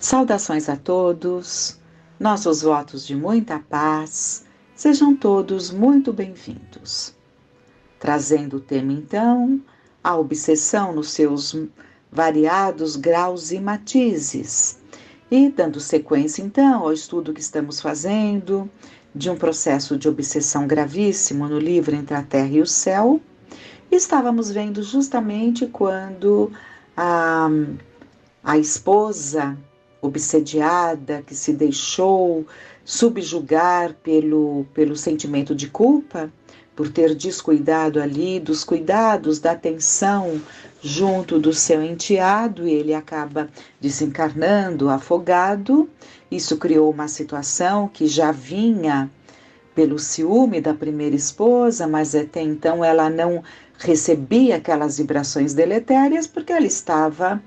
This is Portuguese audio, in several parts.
Saudações a todos, nossos votos de muita paz, sejam todos muito bem-vindos. Trazendo o tema então, a obsessão nos seus variados graus e matizes. E dando sequência então ao estudo que estamos fazendo de um processo de obsessão gravíssimo no livro Entre a Terra e o Céu, estávamos vendo justamente quando a esposa obsediada, que se deixou subjugar pelo sentimento de culpa, por ter descuidado ali dos cuidados, da atenção junto do seu enteado, e ele acaba desencarnando, afogado. Isso criou uma situação que já vinha pelo ciúme da primeira esposa, mas até então ela não recebia aquelas vibrações deletérias porque ela estava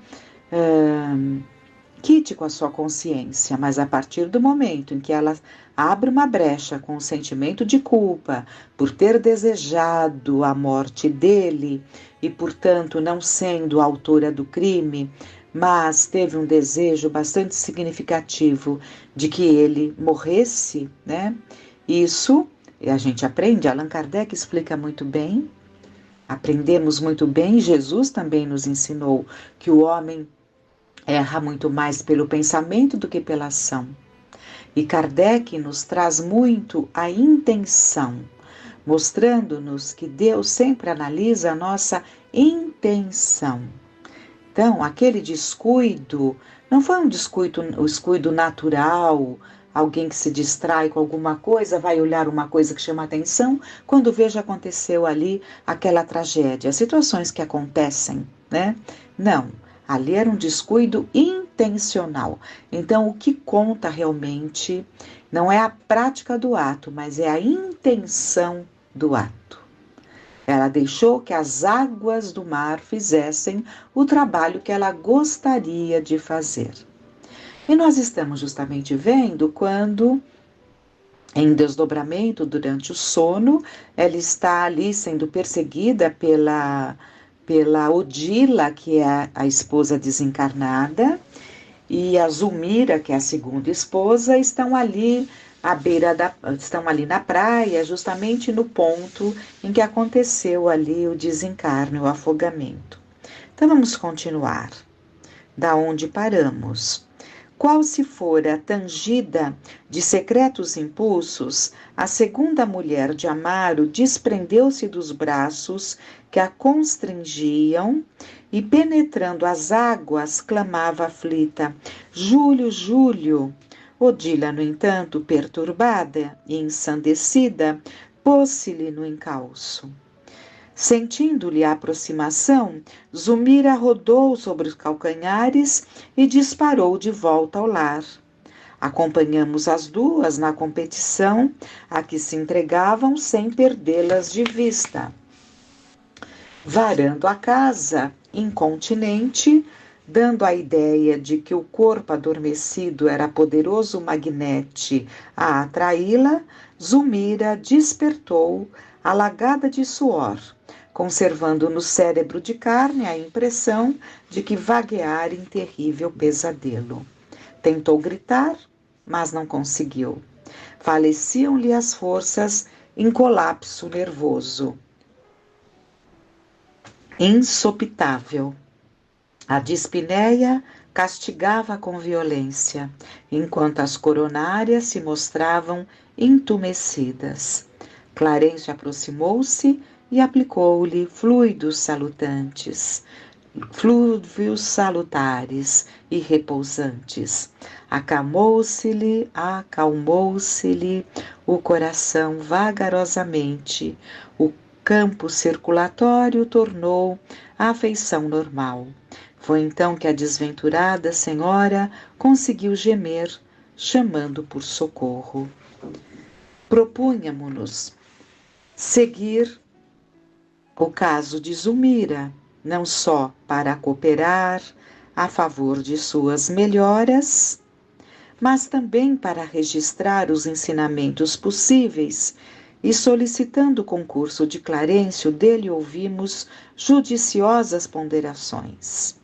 quite com a sua consciência, mas a partir do momento em que ela abre uma brecha com o sentimento de culpa por ter desejado a morte dele e, portanto, não sendo a autora do crime, mas teve um desejo bastante significativo de que ele morresse, né? Isso a gente aprende, Allan Kardec explica muito bem, aprendemos muito bem, Jesus também nos ensinou que o homem erra muito mais pelo pensamento do que pela ação. E Kardec nos traz muito a intenção, mostrando-nos que Deus sempre analisa a nossa intenção. Então, aquele descuido não foi um descuido natural, alguém que se distrai com alguma coisa, vai olhar uma coisa que chama atenção, quando veja aconteceu ali aquela tragédia, situações que acontecem, né? Não, ali era um descuido intencional. Então, o que conta realmente não é a prática do ato, mas é a intenção do ato. Ela deixou que as águas do mar fizessem o trabalho que ela gostaria de fazer. E nós estamos justamente vendo quando, em desdobramento durante o sono, ela está ali sendo perseguida pela Odila, que é a esposa desencarnada, e a Zulmira, que é a segunda esposa, estão ali estão ali na praia, justamente no ponto em que aconteceu ali o desencarne, o afogamento. Então vamos continuar. Da onde paramos? Qual se fora tangida de secretos impulsos, a segunda mulher de Amaro desprendeu-se dos braços que a constrangiam e, penetrando as águas, clamava aflita: Júlio, Júlio! Odila, no entanto, perturbada e ensandecida, pôs-se-lhe no encalço. Sentindo-lhe a aproximação, Zulmira rodou sobre os calcanhares e disparou de volta ao lar. Acompanhamos as duas na competição a que se entregavam sem perdê-las de vista. Varando a casa, incontinente, dando a ideia de que o corpo adormecido era poderoso magnete a atraí-la, Zulmira despertou, alagada de suor, conservando no cérebro de carne a impressão de que vagueara em terrível pesadelo. Tentou gritar, mas não conseguiu. Faleciam-lhe as forças em colapso nervoso. Insopitável. A dispneia castigava com violência, enquanto as coronárias se mostravam entumecidas. Clarencio aproximou-se e aplicou-lhe fluidos salutares e repousantes. Acalmou-se-lhe o coração vagarosamente. O campo circulatório tornou à feição normal. Foi então que a desventurada senhora conseguiu gemer, chamando por socorro. Propunhamo-nos seguir o caso de Zulmira, não só para cooperar a favor de suas melhoras, mas também para registrar os ensinamentos possíveis e, solicitando o concurso de Clarencio, dele ouvimos judiciosas ponderações.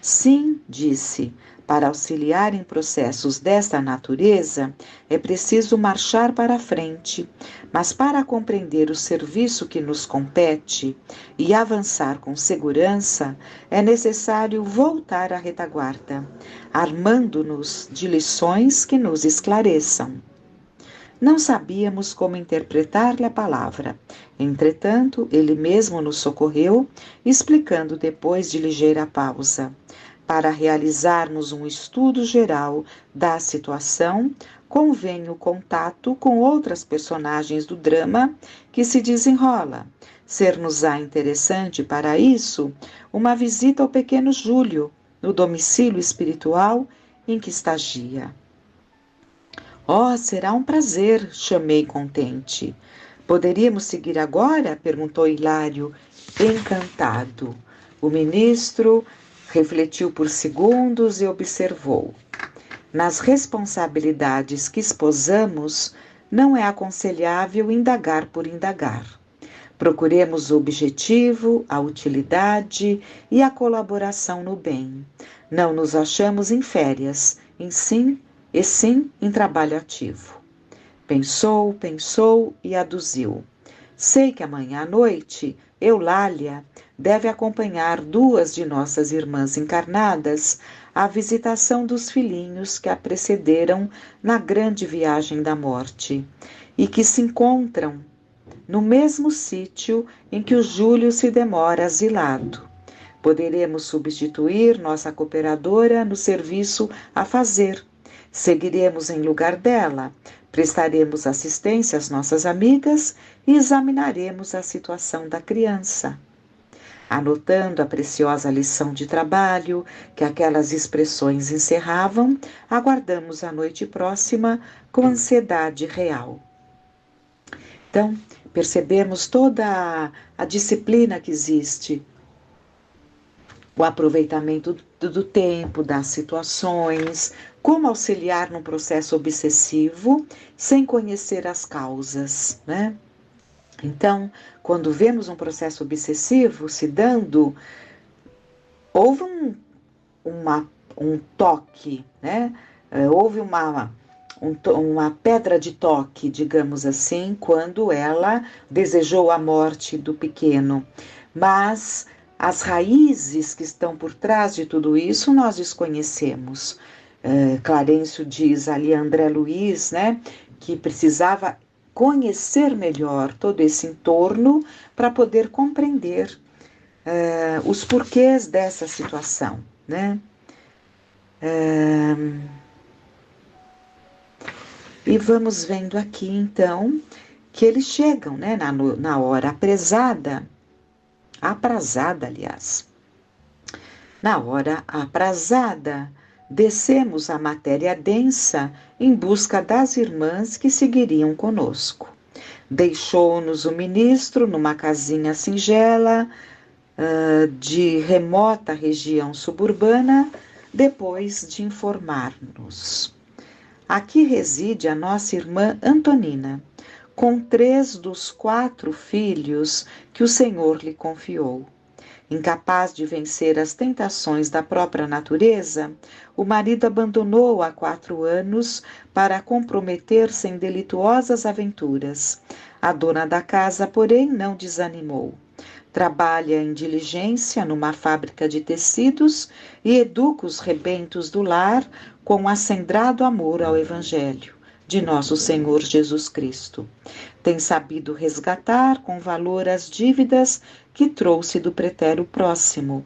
Sim, disse, para auxiliar em processos desta natureza, é preciso marchar para a frente, mas para compreender o serviço que nos compete e avançar com segurança, é necessário voltar à retaguarda, armando-nos de lições que nos esclareçam. Não sabíamos como interpretar-lhe a palavra. Entretanto, ele mesmo nos socorreu, explicando depois de ligeira pausa. Para realizarmos um estudo geral da situação, convém o contato com outras personagens do drama que se desenrola. Ser-nos-á interessante para isso uma visita ao pequeno Júlio, no domicílio espiritual em que estagia. Oh, será um prazer, chamei contente. Poderíamos seguir agora? Perguntou Hilário, encantado. O ministro refletiu por segundos e observou. Nas responsabilidades que esposamos, não é aconselhável indagar por indagar. Procuremos o objetivo, a utilidade e a colaboração no bem. Não nos achamos em férias, e sim em trabalho ativo. Pensou, pensou e aduziu. Sei que amanhã à noite, Eulália deve acompanhar 2 de nossas irmãs encarnadas à visitação dos filhinhos que a precederam na grande viagem da morte e que se encontram no mesmo sítio em que o Júlio se demora asilado. Poderemos substituir nossa cooperadora no serviço a fazer. Seguiremos em lugar dela, prestaremos assistência às nossas amigas e examinaremos a situação da criança. Anotando a preciosa lição de trabalho que aquelas expressões encerravam, aguardamos a noite próxima com ansiedade real. Então, percebemos toda a disciplina que existe, o aproveitamento do tempo, das situações, como auxiliar num processo obsessivo sem conhecer as causas, né? Então, quando vemos um processo obsessivo se dando, houve um toque, né? Houve uma pedra de toque, digamos assim, quando ela desejou a morte do pequeno. Mas as raízes que estão por trás de tudo isso nós desconhecemos. Clarencio diz ali, André Luiz, né, que precisava conhecer melhor todo esse entorno para poder compreender os porquês dessa situação, né? E vamos vendo aqui, então, que eles chegam, né, na hora aprazada, aliás. Na hora aprazada, descemos a matéria densa em busca das irmãs que seguiriam conosco. Deixou-nos o ministro numa casinha singela, de remota região suburbana, depois de informar-nos. Aqui reside a nossa irmã Antonina, com 3 dos 4 filhos que o Senhor lhe confiou. Incapaz de vencer as tentações da própria natureza, o marido abandonou-a há 4 anos para comprometer-se em delituosas aventuras. A dona da casa, porém, não desanimou. Trabalha em diligência numa fábrica de tecidos e educa os rebentos do lar com acendrado amor ao Evangelho de nosso Senhor Jesus Cristo. Tem sabido resgatar com valor as dívidas que trouxe do pretérito próximo.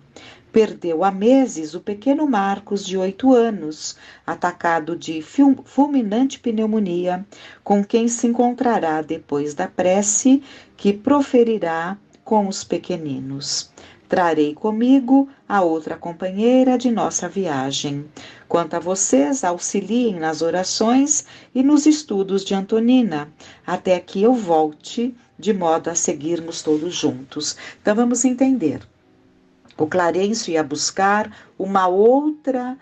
Perdeu há meses o pequeno Marcos, de 8 anos, atacado de fulminante pneumonia, com quem se encontrará depois da prece que proferirá com os pequeninos. Trarei comigo a outra companheira de nossa viagem. Quanto a vocês, auxiliem nas orações e nos estudos de Antonina, até que eu volte, de modo a seguirmos todos juntos. Então vamos entender. O Clarencio ia buscar uma outra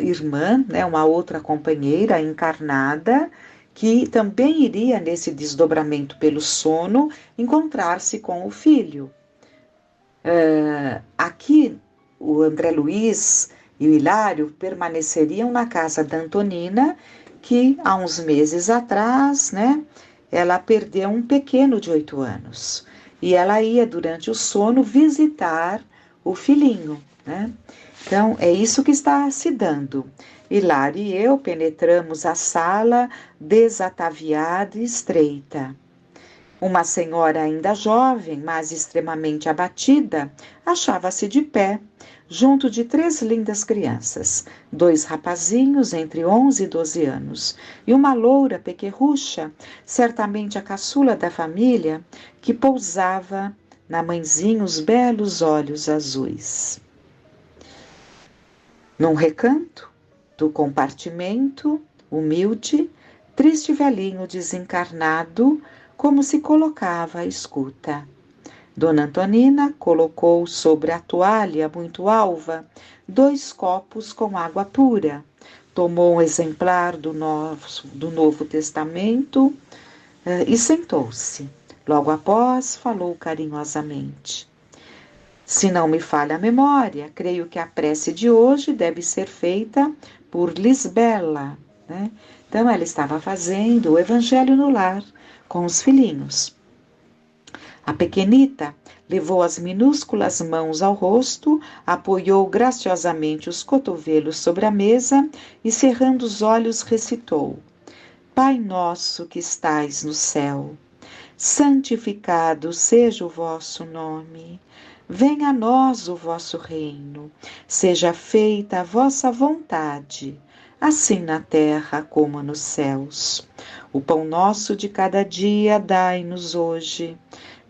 irmã, né, uma outra companheira encarnada, que também iria, nesse desdobramento pelo sono, encontrar-se com o filho. Aqui o André Luiz e o Hilário permaneceriam na casa da Antonina, que há uns meses atrás, né, ela perdeu um pequeno de 8 anos. E ela ia, durante o sono, visitar o filhinho, né? Então, é isso que está se dando. Hilário e eu penetramos a sala desataviada e estreita. Uma senhora ainda jovem, mas extremamente abatida, achava-se de pé, junto de 3 lindas crianças, 2 rapazinhos entre 11 e 12 anos, e uma loura pequerrucha, certamente a caçula da família, que pousava na mãezinha os belos olhos azuis. Num recanto do compartimento, humilde, triste velhinho desencarnado, como se colocava à escuta. Dona Antonina colocou sobre a toalha muito alva 2 copos com água pura, tomou um exemplar do Novo Testamento e sentou-se. Logo após, falou carinhosamente: se não me falha a memória, creio que a prece de hoje deve ser feita por Lisbela, né? Então, ela estava fazendo o Evangelho no lar com os filhinhos. A pequenita levou as minúsculas mãos ao rosto, apoiou graciosamente os cotovelos sobre a mesa e, cerrando os olhos, recitou: Pai nosso que estais no céu, santificado seja o vosso nome. Venha a nós o vosso reino. Seja feita a vossa vontade, assim na terra como nos céus. O pão nosso de cada dia dai-nos hoje.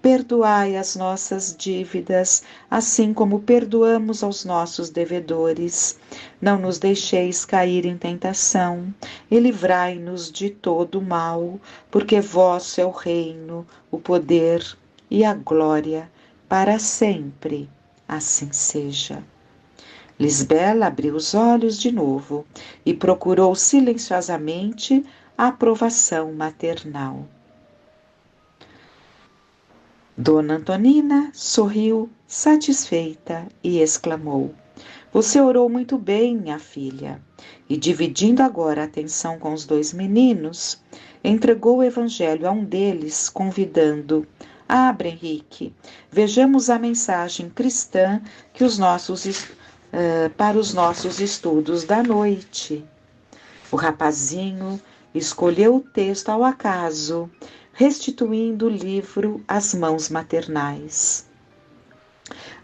Perdoai as nossas dívidas, assim como perdoamos aos nossos devedores. Não nos deixeis cair em tentação, e livrai-nos de todo o mal, porque vosso é o reino, o poder e a glória, para sempre. Assim seja. Lisbela abriu os olhos de novo e procurou silenciosamente a aprovação maternal. Dona Antonina sorriu satisfeita e exclamou: Você orou muito bem, minha filha. E, dividindo agora a atenção com os 2 meninos, entregou o evangelho a um deles, convidando: Abre, Henrique, vejamos a mensagem cristã que para os nossos estudos da noite. O rapazinho escolheu o texto ao acaso, restituindo o livro às mãos maternais.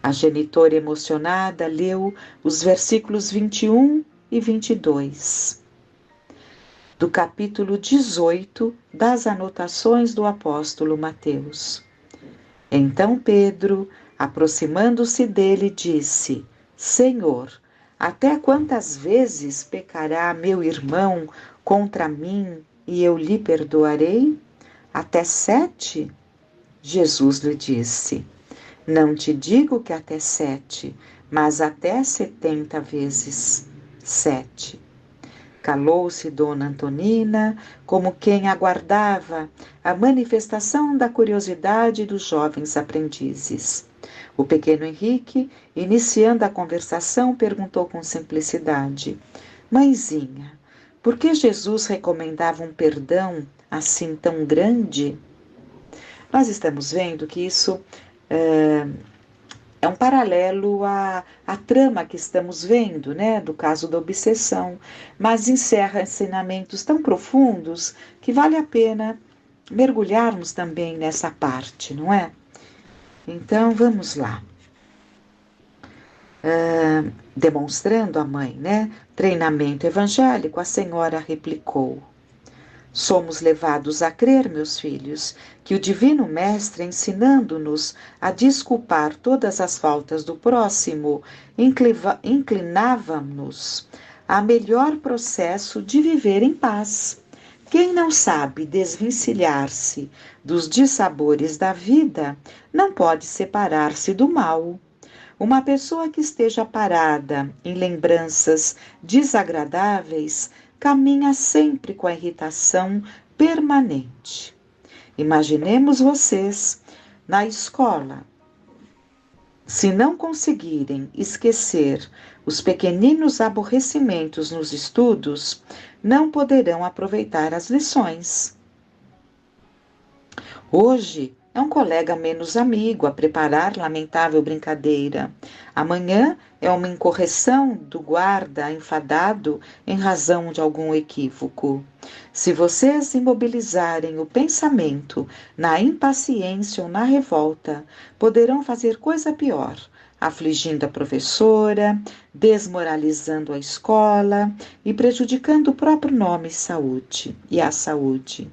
A genitora emocionada leu os versículos 21 e 22 do capítulo 18 das anotações do apóstolo Mateus. Então Pedro, aproximando-se dele, disse: Senhor, até quantas vezes pecará meu irmão contra mim e eu lhe perdoarei? Até 7? Jesus lhe disse: Não te digo que até 7, mas até 70 vezes 7. Calou-se Dona Antonina, como quem aguardava a manifestação da curiosidade dos jovens aprendizes. O pequeno Henrique, iniciando a conversação, perguntou com simplicidade: Mãezinha, por que Jesus recomendava um perdão assim tão grande? Nós estamos vendo que isso é um paralelo à trama que estamos vendo, né, do caso da obsessão, mas encerra ensinamentos tão profundos que vale a pena mergulharmos também nessa parte, não é? Então, vamos lá. Demonstrando a mãe, né, treinamento evangélico, a senhora replicou: Somos levados a crer, meus filhos, que o Divino Mestre, ensinando-nos a desculpar todas as faltas do próximo, inclinava-nos a melhor processo de viver em paz. Quem não sabe desvencilhar-se dos dissabores da vida, não pode separar-se do mal. Uma pessoa que esteja parada em lembranças desagradáveis caminha sempre com a irritação permanente. Imaginemos vocês na escola, Se não conseguirem esquecer os pequeninos aborrecimentos nos estudos, não poderão aproveitar as lições. Hoje é um colega menos amigo a preparar lamentável brincadeira. Amanhã é uma incorreção do guarda enfadado em razão de algum equívoco. Se vocês imobilizarem o pensamento na impaciência ou na revolta, poderão fazer coisa pior, afligindo a professora, desmoralizando a escola e prejudicando o próprio nome e a saúde.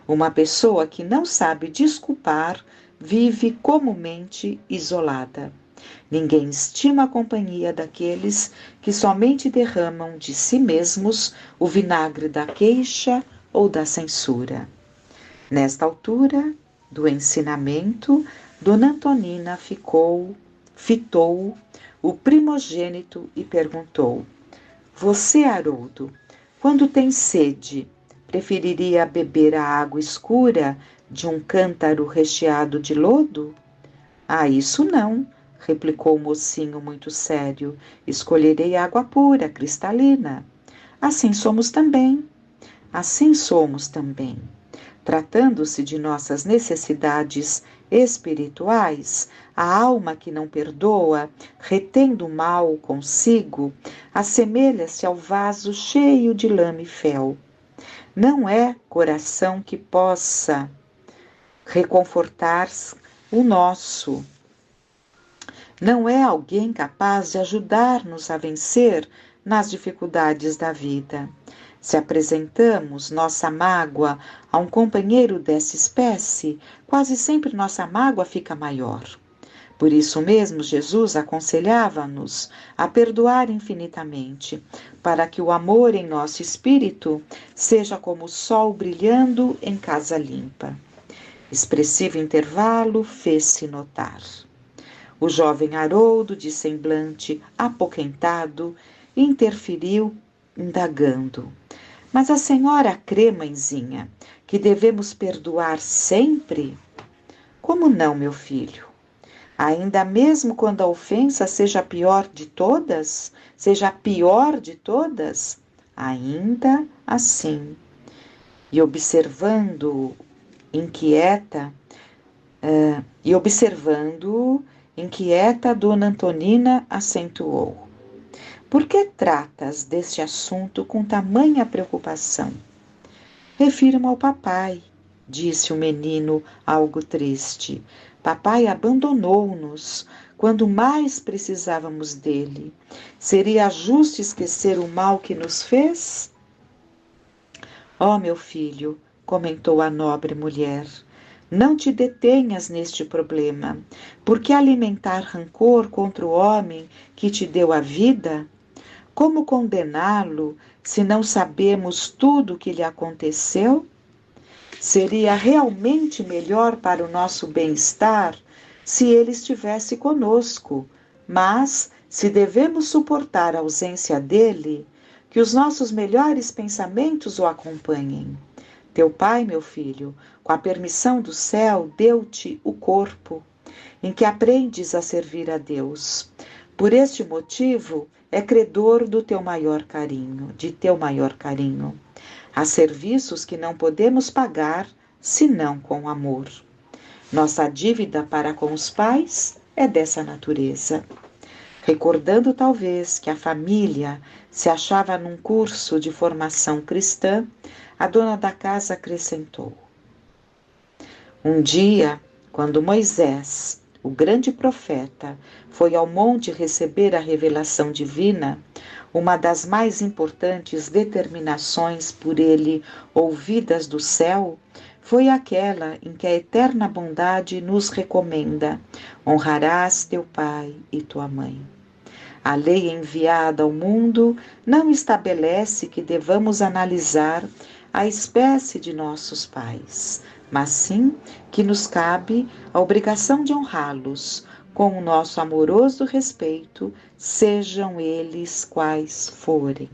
Uma pessoa que não sabe desculpar vive comumente isolada. Ninguém estima a companhia daqueles que somente derramam de si mesmos o vinagre da queixa ou da censura. Nesta altura do ensinamento, Dona Antonina fitou o primogênito e perguntou: Você, Haroldo, quando tem sede, preferiria beber a água escura de um cântaro recheado de lodo? Ah, isso não, replicou o mocinho muito sério. Escolherei água pura, cristalina. Assim somos também. Assim somos também. Tratando-se de nossas necessidades espirituais, a alma que não perdoa, retendo o mal consigo, assemelha-se ao vaso cheio de lama e fel. Não é coração que possa reconfortar o nosso. Não é alguém capaz de ajudar-nos a vencer nas dificuldades da vida. Se apresentamos nossa mágoa a um companheiro dessa espécie, quase sempre nossa mágoa fica maior. Por isso mesmo, Jesus aconselhava-nos a perdoar infinitamente, para que o amor em nosso espírito seja como o sol brilhando em casa limpa. Expressivo intervalo fez-se notar. O jovem Haroldo, de semblante apoquentado, interferiu, indagando: Mas a senhora crê, mãezinha, que devemos perdoar sempre? Como não, meu filho? Ainda mesmo quando a ofensa seja a pior de todas? Seja a pior de todas? Ainda assim. E observando inquieta, Dona Antonina acentuou: Por que tratas deste assunto com tamanha preocupação? Refiro-me ao papai, disse o menino algo triste. Papai abandonou-nos quando mais precisávamos dele. Seria justo esquecer o mal que nos fez? Meu filho, comentou a nobre mulher, não te detenhas neste problema. Por que alimentar rancor contra o homem que te deu a vida? Como condená-lo se não sabemos tudo o que lhe aconteceu? Seria realmente melhor para o nosso bem-estar se ele estivesse conosco, mas se devemos suportar a ausência dele, que os nossos melhores pensamentos o acompanhem. Teu pai, meu filho, com a permissão do céu, deu-te o corpo, em que aprendes a servir a Deus. Por este motivo, é credor do teu maior carinho, de teu maior carinho. Há serviços que não podemos pagar senão com amor. Nossa dívida para com os pais é dessa natureza. Recordando talvez que a família se achava num curso de formação cristã, a dona da casa acrescentou: Um dia, quando Moisés, o grande profeta, foi ao monte receber a revelação divina, uma das mais importantes determinações por ele ouvidas do céu, foi aquela em que a eterna bondade nos recomenda: honrarás teu pai e tua mãe. A lei enviada ao mundo não estabelece que devamos analisar a espécie de nossos pais, mas sim que nos cabe a obrigação de honrá-los com o nosso amoroso respeito, sejam eles quais forem.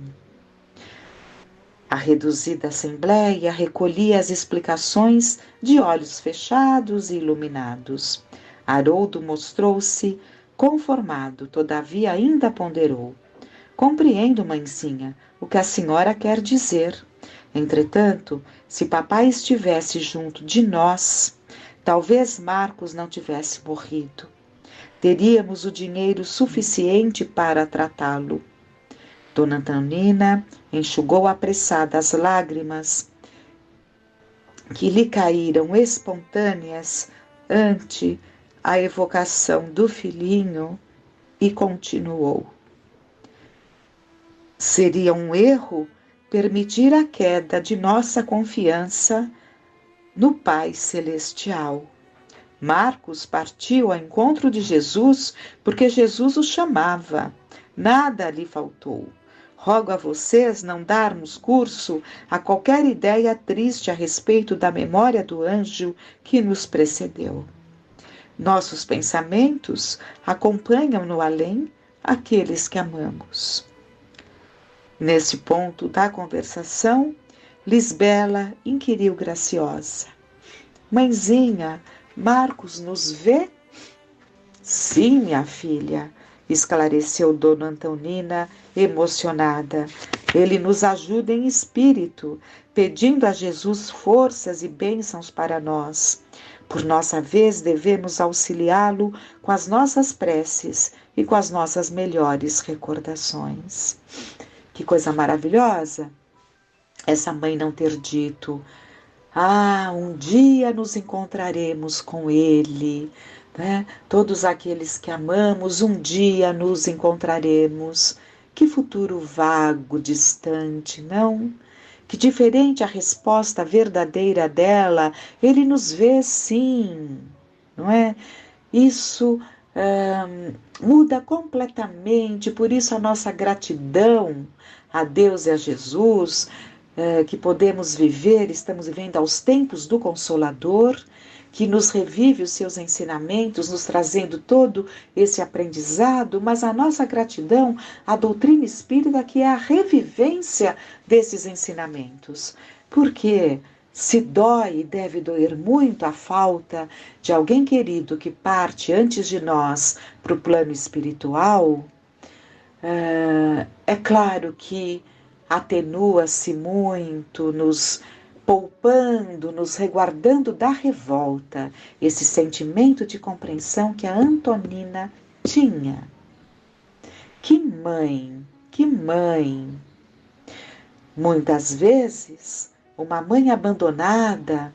A reduzida assembleia recolhia as explicações de olhos fechados e iluminados. Haroldo mostrou-se Conformado, todavia, ainda ponderou: compreendo, mãezinha, o que a senhora quer dizer. Entretanto, se papai estivesse junto de nós, talvez Marcos não tivesse morrido. Teríamos o dinheiro suficiente para tratá-lo. Dona Antonina enxugou apressada as lágrimas que lhe caíram espontâneas ante a evocação do filhinho e continuou: seria um erro permitir a queda de nossa confiança no Pai Celestial. Marcos partiu ao encontro de Jesus porque Jesus o chamava. Nada lhe faltou. Rogo a vocês não darmos curso a qualquer ideia triste a respeito da memória do anjo que nos precedeu. Nossos pensamentos acompanham no além aqueles que amamos. Nesse ponto da conversação, Lisbela inquiriu graciosa: mãezinha, Marcos nos vê? Sim, minha filha, esclareceu Dona Antonina, emocionada. Ele nos ajuda em espírito, pedindo a Jesus forças e bênçãos para nós. Por nossa vez, devemos auxiliá-lo com as nossas preces e com as nossas melhores recordações. Que coisa maravilhosa essa mãe não ter dito: ah, um dia nos encontraremos com ele, né? Todos aqueles que amamos, um dia nos encontraremos. Que futuro vago, distante, não? Que diferente a resposta verdadeira dela: ele nos vê sim, não é? Isso muda completamente, por isso a nossa gratidão a Deus e a Jesus, que podemos viver, estamos vivendo aos tempos do Consolador, que nos revive os seus ensinamentos, nos trazendo todo esse aprendizado, mas a nossa gratidão à doutrina espírita, que é a revivência desses ensinamentos. Porque se dói e deve doer muito a falta de alguém querido que parte antes de nós para o plano espiritual, é claro que atenua-se muito, nos poupando, nos reguardando da revolta, esse sentimento de compreensão que a Antonina tinha. Que mãe, que mãe! Muitas vezes, uma mãe abandonada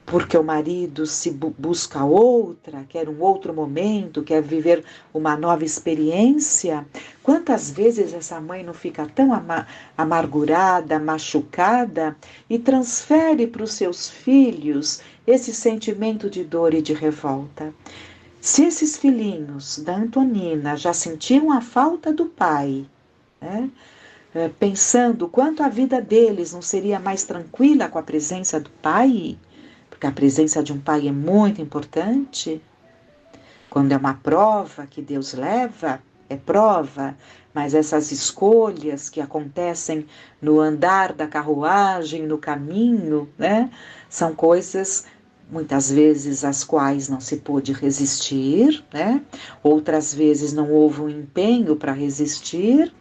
porque o marido se busca outra, quer um outro momento, quer viver uma nova experiência. Quantas vezes essa mãe não fica tão amargurada, machucada e transfere para os seus filhos esse sentimento de dor e de revolta? Se esses filhinhos da Antonina já sentiam a falta do pai, né? Pensando quanto a vida deles não seria mais tranquila com a presença do pai, porque a presença de um pai é muito importante. Quando é uma prova que Deus leva, é prova, mas essas escolhas que acontecem no andar da carruagem, no caminho, né, são coisas, muitas vezes, às quais não se pôde resistir, né? Outras vezes não houve um empenho para resistir,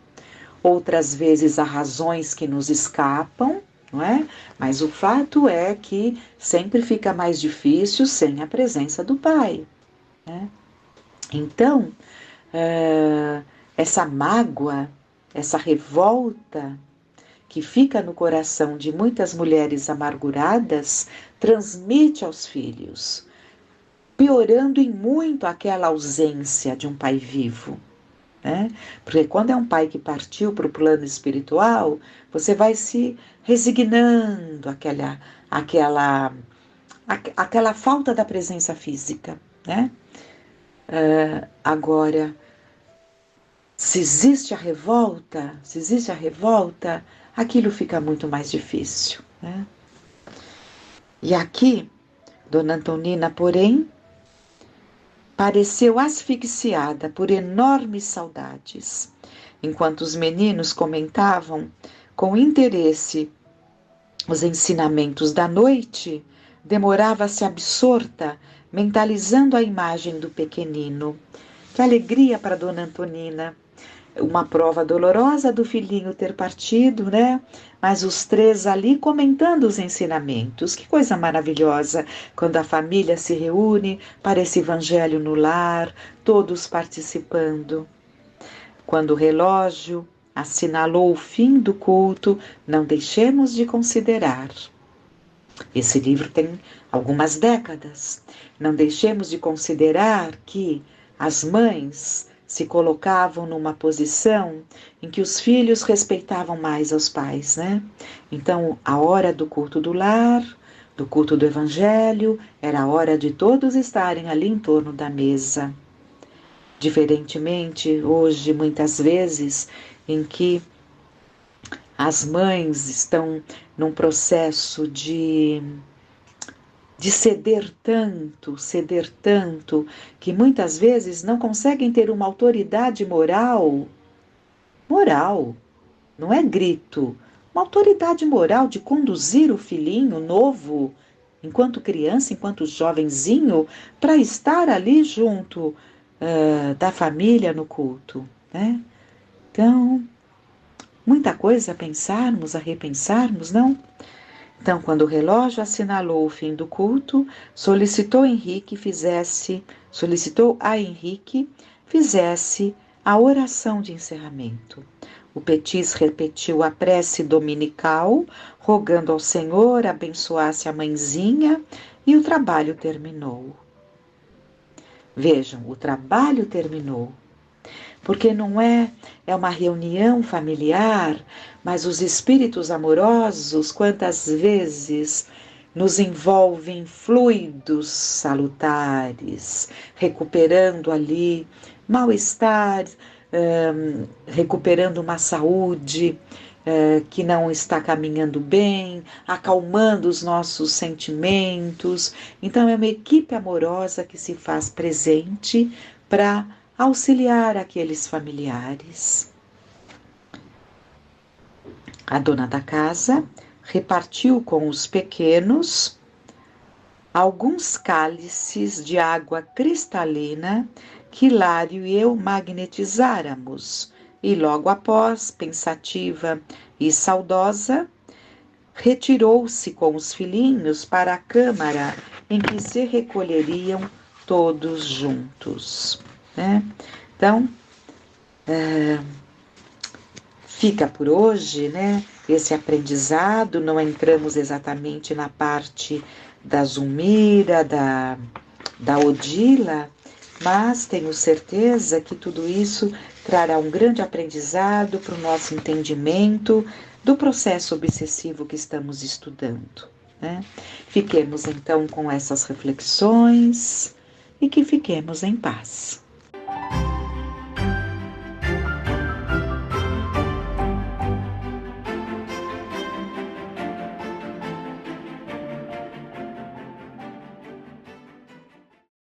outras vezes há razões que nos escapam, não é? Mas o fato é que sempre fica mais difícil sem a presença do pai, né? Então, essa mágoa, essa revolta que fica no coração de muitas mulheres amarguradas, transmite aos filhos, piorando em muito aquela ausência de um pai vivo. Né? Porque quando é um pai que partiu para o plano espiritual, você vai se resignando àquela falta da presença física, né? Agora, se existe a revolta, aquilo fica muito mais difícil, né? E aqui, Dona Antonina, porém, pareceu asfixiada por enormes saudades. Enquanto os meninos comentavam com interesse os ensinamentos da noite, demorava-se absorta mentalizando a imagem do pequenino. Que alegria para Dona Antonina! Uma prova dolorosa do filhinho ter partido, né? Mas os três ali comentando os ensinamentos. Que coisa maravilhosa quando a família se reúne para esse evangelho no lar, todos participando. Quando o relógio assinalou o fim do culto, não deixemos de considerar. Esse livro tem algumas décadas. Não deixemos de considerar que as mães se colocavam numa posição em que os filhos respeitavam mais aos pais, né? Então, a hora do culto do lar, do culto do evangelho, era a hora de todos estarem ali em torno da mesa. Diferentemente, hoje, muitas vezes, em que as mães estão num processo de ceder tanto, que muitas vezes não conseguem ter uma autoridade moral, não é grito, uma autoridade moral de conduzir o filhinho novo, enquanto criança, enquanto jovenzinho, para estar ali junto da família no culto, né? Então, muita coisa a pensarmos, a repensarmos, não? Então, quando o relógio assinalou o fim do culto, solicitou a Henrique fizesse a oração de encerramento. O Petis repetiu a prece dominical, rogando ao Senhor abençoasse a mãezinha, e o trabalho terminou. Vejam, o trabalho terminou. Porque não é uma reunião familiar, mas os espíritos amorosos, quantas vezes nos envolvem fluidos salutares, recuperando ali mal-estar, recuperando uma saúde que não está caminhando bem, acalmando os nossos sentimentos. Então é uma equipe amorosa que se faz presente para auxiliar aqueles familiares. A dona da casa repartiu com os pequenos alguns cálices de água cristalina que Hilário e eu magnetizáramos, e logo após, pensativa e saudosa, retirou-se com os filhinhos para a câmara em que se recolheriam todos juntos. Né? Então, fica por hoje, né, esse aprendizado. Não entramos exatamente na parte da Zulmira, da Odila, mas tenho certeza que tudo isso trará um grande aprendizado para o nosso entendimento do processo obsessivo que estamos estudando. Né? Fiquemos então com essas reflexões e que fiquemos em paz.